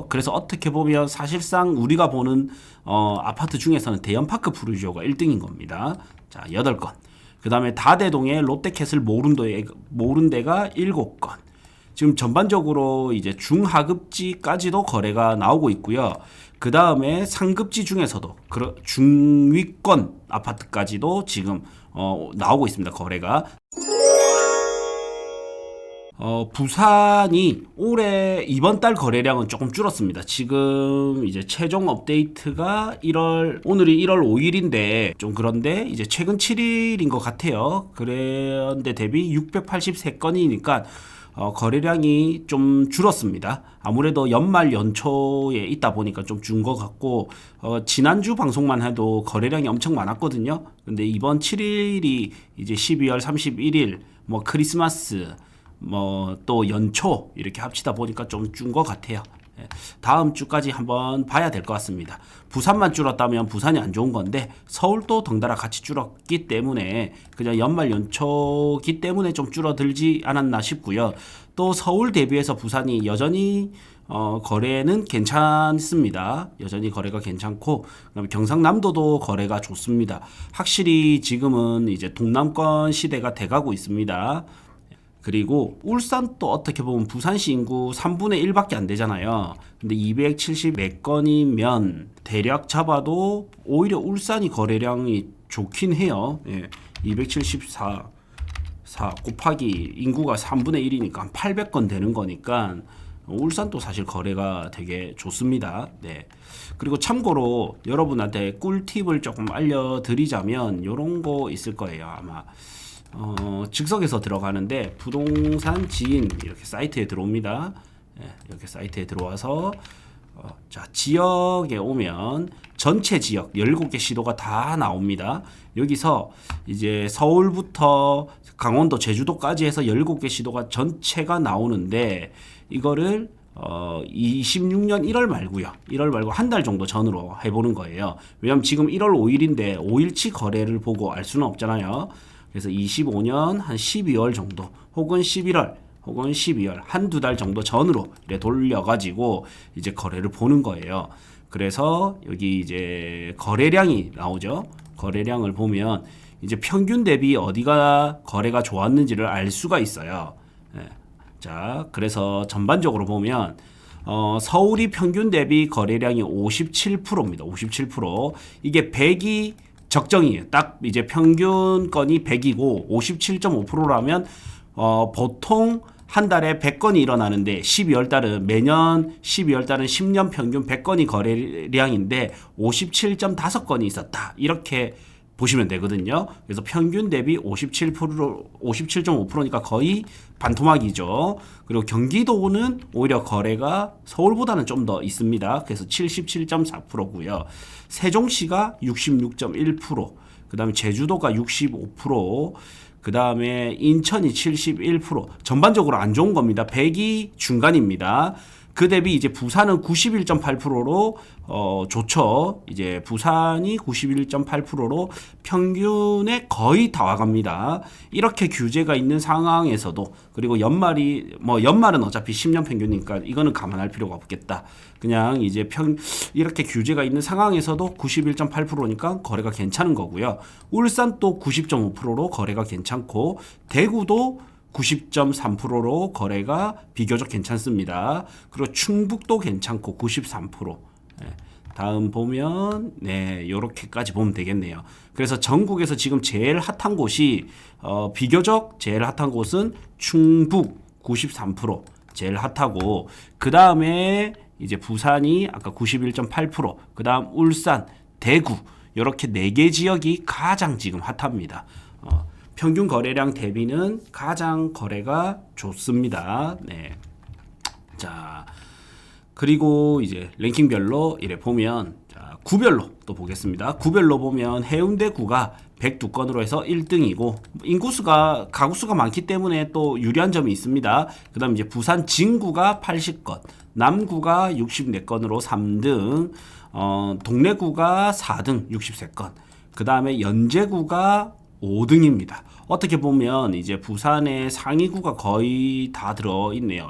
그래서 어떻게 보면 사실상 우리가 보는 아파트 중에서는 대연파크 푸르지오가 1등인 겁니다. 자, 8건. 그 다음에 다대동의 롯데캐슬 모른데가 7건. 지금 전반적으로 이제 중하급지까지도 거래가 나오고 있고요. 그 다음에 상급지 중에서도 중위권 아파트까지도 지금 나오고 있습니다. 거래가. 부산이 올해 이번 달 거래량은 조금 줄었습니다. 지금 이제 최종 업데이트가 오늘이 1월 5일인데 좀 그런데 이제 최근 7일인 것 같아요. 그런데 대비 683건이니까 거래량이 좀 줄었습니다. 아무래도 연말 연초에 있다 보니까 좀 준 것 같고, 지난주 방송만 해도 거래량이 엄청 많았거든요. 근데 이번 7일이 이제 12월 31일, 뭐 크리스마스, 뭐 또 연초 이렇게 합치다 보니까 좀 준 것 같아요. 다음 주까지 한번 봐야 될 것 같습니다. 부산만 줄었다면 부산이 안 좋은 건데 서울도 덩달아 같이 줄었기 때문에 그냥 연말 연초기 때문에 좀 줄어들지 않았나 싶고요. 또 서울 대비해서 부산이 여전히 거래는 괜찮습니다. 여전히 거래가 괜찮고, 그다음에 경상남도도 거래가 좋습니다. 확실히 지금은 이제 동남권 시대가 돼가고 있습니다. 그리고 울산도 어떻게 보면 부산시 인구 3분의 1밖에 안 되잖아요. 근데 274건이면 대략 잡아도 오히려 울산이 거래량이 좋긴 해요. 예, 274 곱하기 인구가 3분의 1이니까 한 800건 되는 거니까 울산도 사실 거래가 되게 좋습니다. 네. 그리고 참고로 여러분한테 꿀팁을 조금 알려드리자면 이런 거 있을 거예요. 아마 즉석에서 들어가는데 부동산 지인 이렇게 사이트에 들어옵니다. 예, 이렇게 사이트에 들어와서 자, 지역에 오면 전체 지역 17개 시도가 다 나옵니다. 여기서 이제 서울부터 강원도, 제주도까지 해서 17개 시도가 전체가 나오는데 이거를 26년 1월 말고요. 1월 말고 한 달 정도 전으로 해보는 거예요. 왜냐면 지금 1월 5일인데 5일치 거래를 보고 알 수는 없잖아요. 그래서 25년 한 12월 정도 혹은 11월 혹은 12월 한두 달 정도 전으로 이렇게 돌려가지고 이제 거래를 보는 거예요. 그래서 여기 이제 거래량이 나오죠. 거래량을 보면 이제 평균 대비 어디가 거래가 좋았는지를 알 수가 있어요. 네. 자, 그래서 전반적으로 보면 서울이 평균 대비 거래량이 57%입니다. 57%. 이게 100이 적정이에요. 딱 이제 평균건이 100이고 57.5%라면 보통 한 달에 100건이 일어나는데 12월 달은 매년 12월 달은 10년 평균 100건이 거래량인데 57.5건이 있었다. 이렇게 보시면 되거든요. 그래서 평균 대비 57.5%니까 거의 반토막이죠. 그리고 경기도는 오히려 거래가 서울보다는 좀 더 있습니다. 그래서 77.4%고요. 세종시가 66.1%, 그 다음에 제주도가 65%, 그 다음에 인천이 71%. 전반적으로 안 좋은 겁니다. 100이 중간입니다. 그 대비 이제 부산은 91.8%로 좋죠. 이제 부산이 91.8%로 평균에 거의 다 와갑니다. 이렇게 규제가 있는 상황에서도, 그리고 연말은 어차피 10년 평균이니까 이거는 감안할 필요가 없겠다. 그냥 이제 이렇게 규제가 있는 상황에서도 91.8%니까 거래가 괜찮은 거고요. 울산도 90.5%로 거래가 괜찮고, 대구도 90.3%로 거래가 비교적 괜찮습니다. 그리고 충북도 괜찮고 93%. 네. 다음 보면 요렇게까지 보면 되겠네요. 그래서 전국에서 지금 제일 핫한 곳이 비교적 제일 핫한 곳은 충북 93% 제일 핫하고, 그 다음에 이제 부산이 아까 91.8%, 그 다음 울산, 대구 이렇게 4개 지역이 가장 지금 핫합니다. 평균 거래량 대비는 가장 거래가 좋습니다. 네. 자, 그리고 이제 랭킹별로 이래 보면, 자, 구별로 또 보겠습니다. 구별로 보면 해운대구가 102건으로 해서 1등이고, 가구수가 많기 때문에 또 유리한 점이 있습니다. 그 다음 이제 부산 진구가 80건, 남구가 64건으로 3등, 동래구가 4등 63건, 그 다음에 연제구가 5등입니다. 어떻게 보면 이제 부산의 상위구가 거의 다 들어 있네요.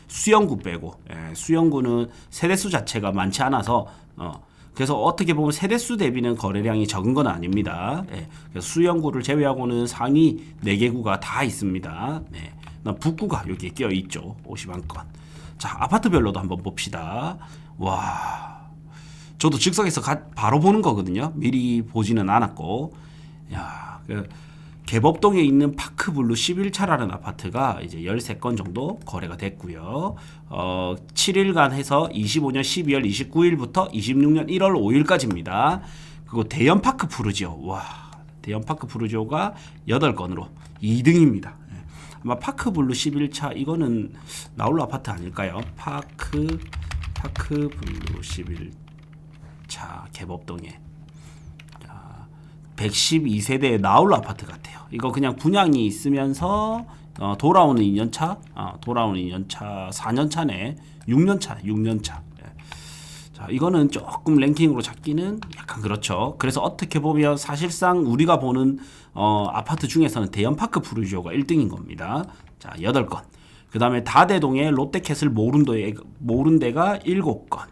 수영구 빼고. 수영구는 세대수 자체가 많지 않아서 그래서 어떻게 보면 세대수 대비는 거래량이 적은 건 아닙니다. 그래서 수영구를 제외하고는 상위 4개구가 다 있습니다. 북구가 여기에 끼어 있죠. 51건. 자, 아파트별로도 한번 봅시다. 와, 저도 즉석에서 바로 보는 거거든요. 미리 보지는 않았고. 야, 개법동에 있는 파크블루 11차라는 아파트가 이제 13건 정도 거래가 됐고요. 7일간 해서 25년 12월 29일부터 26년 1월 5일까지입니다. 그리고 대연 파크 푸르지오. 와, 대연 파크 푸르지오가 8건으로 2등입니다. 아마 파크블루 11차 이거는 나홀로 아파트 아닐까요? 파크블루 11차 개법동에 112세대의 나홀로 아파트 같아요. 이거 그냥 분양이 있으면서 돌아오는 2년차, 돌아오는 2년차, 4년차네, 6년차. 자, 이거는 조금 랭킹으로 잡기는 약간 그렇죠. 그래서 어떻게 보면 사실상 우리가 보는 아파트 중에서는 대연 파크 푸르지오가 1등인 겁니다. 자, 8건. 그 다음에 다대동의 롯데캐슬 모른데가 7건.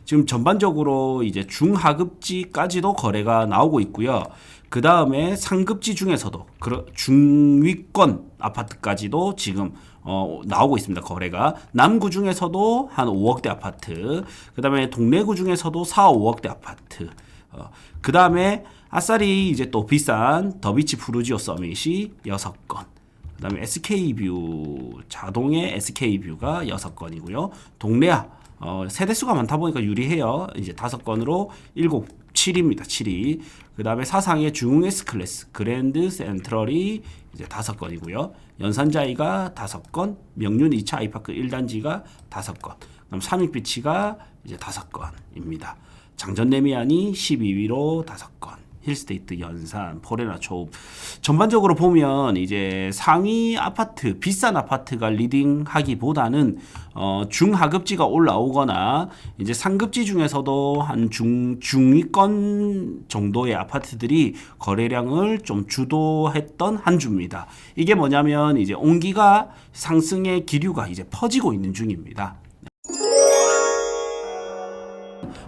지금 전반적으로 이제 중하급지까지도 거래가 나오고 있고요. 그 다음에 상급지 중에서도 중위권 아파트까지도 지금 나오고 있습니다. 거래가 남구 중에서도 한 5억대 아파트, 그 다음에 동래구 중에서도 4, 5억대 아파트, 그 다음에 아싸리 이제 또 비싼 더비치 푸르지오 서밋이 6건, 그 다음에 SK뷰 자동의 SK뷰가 6건이고요. 동래아 세대수가 많다 보니까 유리해요. 이제 5건으로 7입니다. 7위. 그 다음에 사상의 중흥 S클래스 그랜드 센트럴이 이제 5건이고요. 연산자이가 5건, 명륜 2차 아이파크 1단지가 5건, 그다음 삼익비치가 이제 5건입니다. 장전레미안이 12위로 5건. 힐스테이트, 연산, 포레나 초읍. 전반적으로 보면 이제 상위 아파트, 비싼 아파트가 리딩하기보다는 중하급지가 올라오거나 이제 상급지 중에서도 한 중위권 정도의 아파트들이 거래량을 좀 주도했던 한 주입니다. 이게 뭐냐면 이제 온기가 상승의 기류가 이제 퍼지고 있는 중입니다.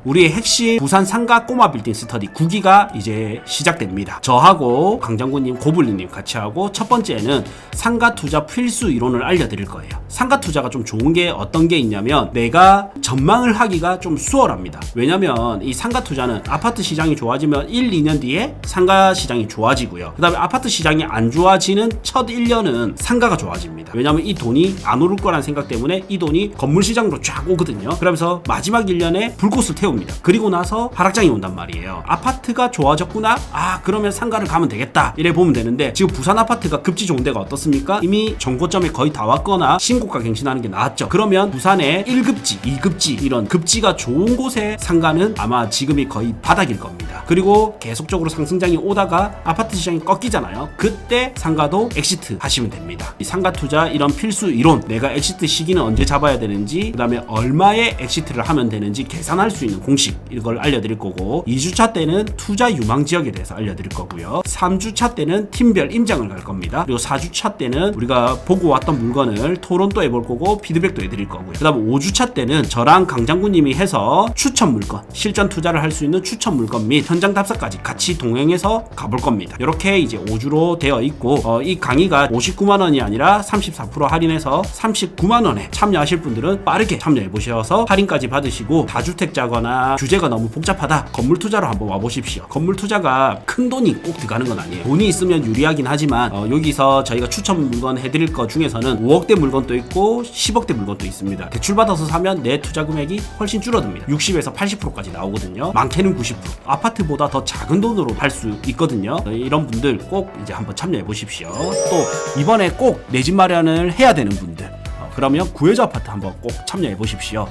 우리의 핵심 부산 상가 꼬마 빌딩 스터디 9기가 이제 시작됩니다. 저하고 강장군님, 고블리님 같이 하고, 첫 번째는 상가 투자 필수 이론을 알려드릴 거예요. 상가 투자가 좀 좋은 게 어떤 게 있냐면 내가 전망을 하기가 좀 수월합니다. 왜냐면 이 상가 투자는 아파트 시장이 좋아지면 1, 2년 뒤에 상가 시장이 좋아지고요. 그 다음에 아파트 시장이 안 좋아지는 첫 1년은 상가가 좋아집니다. 왜냐면 이 돈이 안 오를 거란 생각 때문에 이 돈이 건물 시장으로 쫙 오거든요. 그러면서 마지막 1년에 불꽃을 태웁니다. 그리고 나서 하락장이 온단 말이에요. 아파트가 좋아졌구나? 그러면 상가를 가면 되겠다. 이래 보면 되는데 지금 부산 아파트가 급지 좋은 데가 어떻습니까? 이미 정고점에 거의 다 왔거나 신고가 갱신하는 게 나왔죠. 그러면 부산의 1급지, 2급지 이런 급지가 좋은 곳의 상가는 아마 지금이 거의 바닥일 겁니다. 그리고 계속적으로 상승장이 오다가 아파트 시장이 꺾이잖아요. 그때 상가도 엑시트 하시면 됩니다. 이 상가 투자 이런 필수 이론, 내가 엑시트 시기는 언제 잡아야 되는지, 그 다음에 얼마의 엑시트를 하면 되는지 계산할 수 있는 공식, 이걸 알려드릴 거고, 2주차 때는 투자 유망 지역에 대해서 알려드릴 거고요. 3주차 때는 팀별 임장을 갈 겁니다. 그리고 4주차 때는 우리가 보고 왔던 물건을 토론도 해볼 거고 피드백도 해드릴 거고요. 그 다음 5주차 때는 저랑 강장군님이 해서 추천 물건, 실전 투자를 할 수 있는 추천 물건 및 현장 답사까지 같이 동행해서 가볼 겁니다. 이렇게 이제 5주로 되어 있고, 이 강의가 59만원이 아니라 34% 할인해서 39만원에 참여하실 분들은 빠르게 참여해 보셔서 할인까지 받으시고, 다주택자거나 규제가 너무 복잡하다, 건물 투자로 한번 와보십시오. 건물 투자가 큰 돈이 꼭 들어가는 건 아니에요. 돈이 있으면 유리하긴 하지만 여기서 저희가 추천 물건 해드릴 거 중에서는 5억대 물건도 있고 10억대 물건도 있습니다. 대출받아서 사면 내 투자 금액이 훨씬 줄어듭니다. 60에서 80%까지 나오거든요. 많게는 90%. 아파트보다 더 작은 돈으로 할 수 있거든요. 이런 분들 꼭 이제 한번 참여해 보십시오. 또 이번에 꼭 내 집 마련을 해야 되는 분들, 그러면 구해저 아파트 한번 꼭 참여해 보십시오.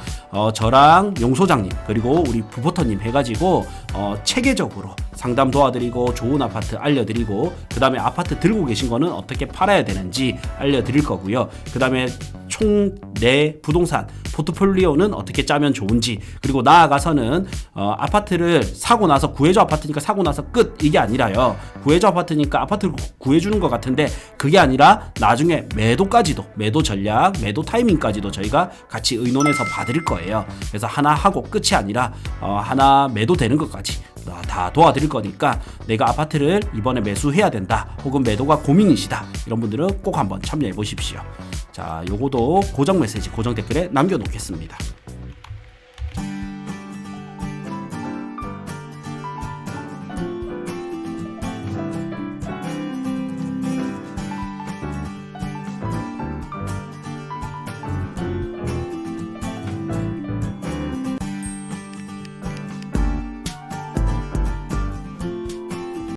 저랑 용 소장님 그리고 우리 부포터님 해가지고 체계적으로 상담 도와드리고 좋은 아파트 알려드리고 그 다음에 아파트 들고 계신 거는 어떻게 팔아야 되는지 알려드릴 거고요. 그 다음에 총 내 부동산 포트폴리오는 어떻게 짜면 좋은지, 그리고 나아가서는 아파트를 사고 나서 구해줘 아파트니까 사고 나서 끝 이게 아니라요. 구해줘 아파트니까 아파트를 구해주는 것 같은데 그게 아니라 나중에 매도까지도, 매도 전략, 매도 타이밍까지도 저희가 같이 의논해서 봐드릴 거예요. 그래서 하나 하고 끝이 아니라 하나 매도되는 것까지 다 도와드릴 거니까 내가 아파트를 이번에 매수해야 된다 혹은 매도가 고민이시다 이런 분들은 꼭 한번 참여해 보십시오. 자, 요거도 고정 메시지, 고정 댓글에 남겨놓겠습니다.